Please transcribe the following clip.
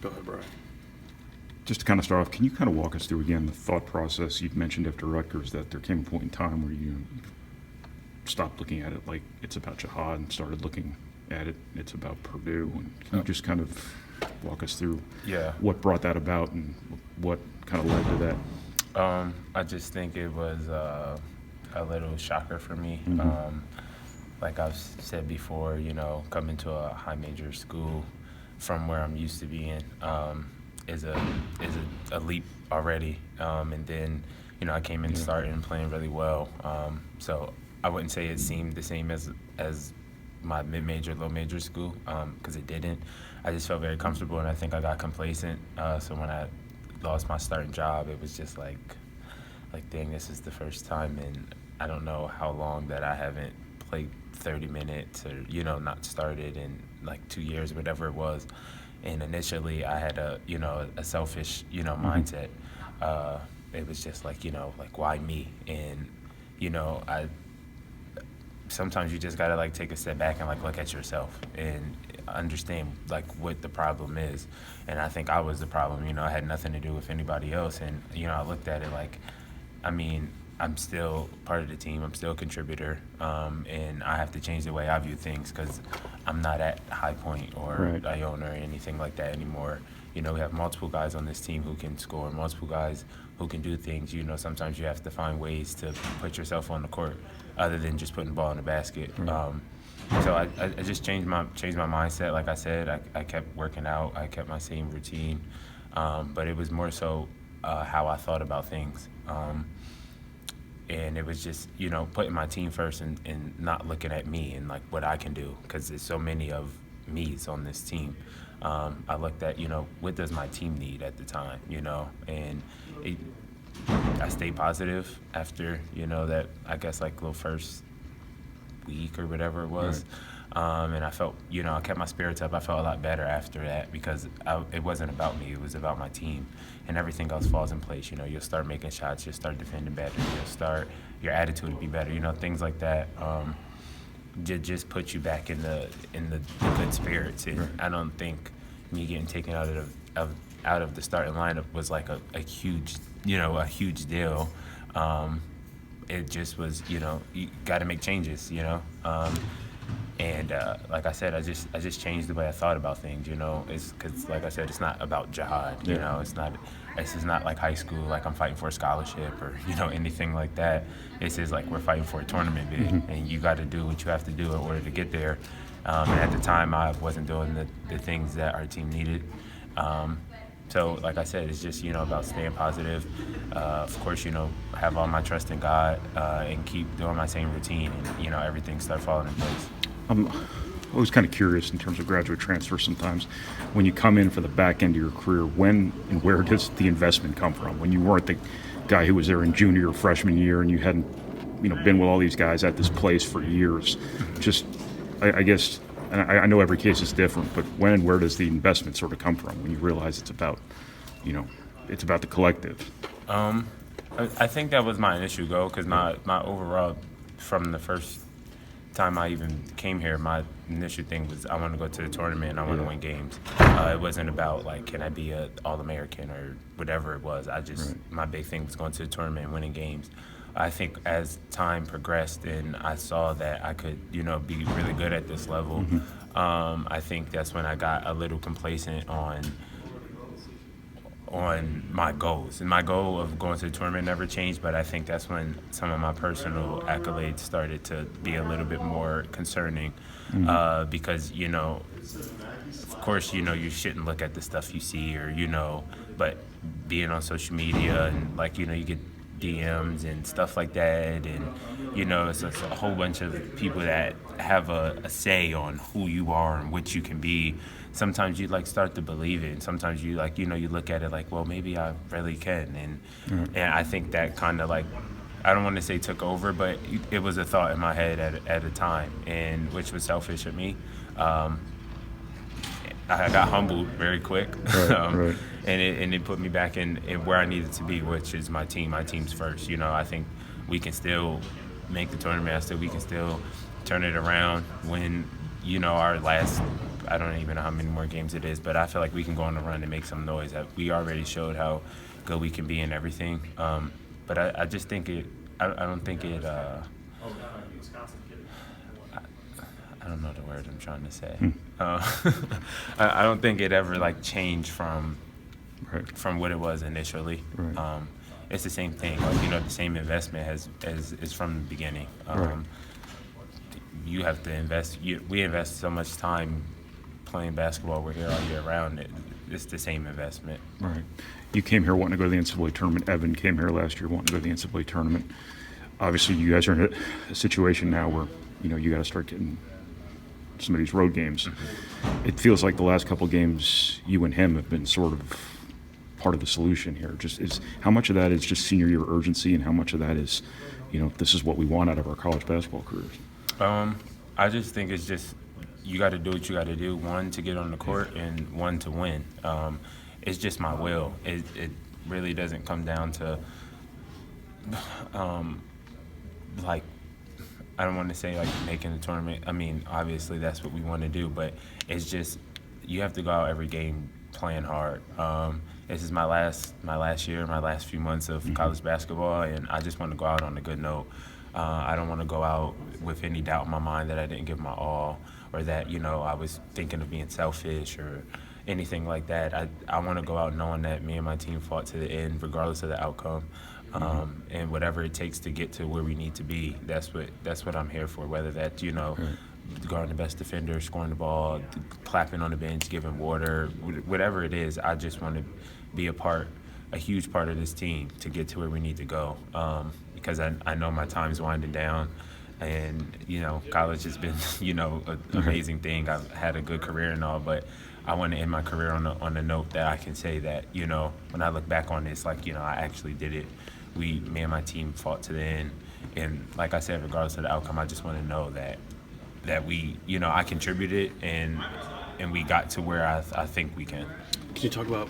Go ahead, Brian. Just to kind of start off, can you kind of walk us through again the thought process you've mentioned after Rutgers, that there came a point in time where you stopped looking at it like it's about Jahaad and started looking at it, it's about Purdue? And can you just kind of walk us through what brought that about and what kind of led to that? I just think it was a little shocker for me. Like I've said before, coming to a high major school from where I'm used to being is a leap already. And then, I came in starting playing really well. So I wouldn't say it seemed the same as my mid-major, low-major school, because it didn't. I just felt very comfortable, and I think I got complacent. So when I lost my starting job, it was just like, dang, this is the first time in I don't know how long that I haven't played 30 minutes or, not started in like 2 years, whatever it was. And initially I had a selfish, mindset. It was just like, why me? And, sometimes you just gotta take a step back and look at yourself and understand what the problem is. And I think I was the problem. It had nothing to do with anybody else. And I looked at it I'm still part of the team. I'm still a contributor, and I have to change the way I view things because I'm not at High Point or Iona or anything like that anymore. We have multiple guys on this team who can score, multiple guys who can do things. Sometimes you have to find ways to put yourself on the court other than just putting the ball in the basket. So I just changed my mindset. Like I said, I kept working out. I kept my same routine, but it was more so how I thought about things. And it was just, putting my team first and not looking at me and what I can do, because there's so many of me's on this team. I looked at, what does my team need at the time, and I stayed positive after, that, I guess, little first week or whatever it was. And I felt, I kept my spirits up. I felt a lot better after that because it wasn't about me. It was about my team. And everything else falls in place. You'll start making shots. You'll start defending better. Your attitude will be better. Things like that. Just put you back in the good spirits. And I don't think me getting taken out of the starting lineup was a huge, a huge deal. It just was, you got to make changes, And like I said, I just changed the way I thought about things. It's because, like I said, it's not about Jahaad. This is not like high school. I'm fighting for a scholarship or anything like that. This is we're fighting for a tournament bid, and you got to do what you have to do in order to get there. And at the time, I wasn't doing the things that our team needed. So, like I said, it's just about staying positive. Of course, have all my trust in God and keep doing my same routine, and everything start falling in place. I'm always kind of curious in terms of graduate transfer sometimes. When you come in for the back end of your career, when and where does the investment come from? When you weren't the guy who was there in junior or freshman year and you hadn't been with all these guys at this place for years. Just, I guess, and I know every case is different, but when and where does the investment sort of come from when you realize it's about, it's about the collective? I think that was my initial goal because my overall, from the first time I even came here, my initial thing was I want to go to the tournament and I want to win games. It wasn't about can I be an All-American or whatever it was. My big thing was going to the tournament and winning games. I think as time progressed and I saw that I could, be really good at this level, I think that's when I got a little complacent on my goals. And my goal of going to the tournament never changed, but I think that's when some of my personal accolades started to be a little bit more concerning because, of course, you shouldn't look at the stuff you see or, but being on social media and you get DMs and stuff like that, and it's a whole bunch of people that have a say on who you are and what you can be. Sometimes you start to believe it, and sometimes you you look at it well, maybe I really can, and I think that kind of I don't want to say took over, but it was a thought in my head at a time, and which was selfish of me. I got humbled very quick, and it put me back in where I needed to be, which is my team. My team's first. I think we can still make the tournament. We can still turn it around, win, our last I don't even know how many more games it is, but I feel like we can go on a run and make some noise. We already showed how good we can be in everything. But I just think it. I don't think it. I don't know the word I'm trying to say. I don't think it ever like changed from what it was initially. Right. It's the same thing. Like, the same investment is from the beginning. You have to invest. We invest so much time playing basketball. We're here all year round. It's the same investment. Right. You came here wanting to go to the NCAA tournament. Evan came here last year wanting to go to the NCAA tournament. Obviously, you guys are in a situation now where you got to start getting some of these road games. It feels like the last couple games, you and him have been sort of part of the solution here. How much of that is just senior year urgency, and how much of that is, this is what we want out of our college basketball careers? I just think it's just you got to do what you got to do. One, to get on the court, and one, to win. It's just my will. It really doesn't come down to like, I don't want to say like making the tournament. I mean, obviously that's what we want to do, but it's just you have to go out every game playing hard. This is my last year, my last few months of college basketball, and I just want to go out on a good note. I don't want to go out with any doubt in my mind that I didn't give my all, or that I was thinking of being selfish or anything like that. I want to go out knowing that me and my team fought to the end, regardless of the outcome. And whatever it takes to get to where we need to be, that's what I'm here for. Whether that's guarding the best defender, scoring the ball, clapping on the bench, giving water, whatever it is, I just want to be a huge part of this team to get to where we need to go. Because I know my time's winding down, and college has been an amazing thing. I've had a good career and all, but I want to end my career on a note that I can say that when I look back on this, like I actually did it. Me and my team fought to the end, and like I said, regardless of the outcome, I just want to know that we I contributed, and we got to where I think we can. Can you talk about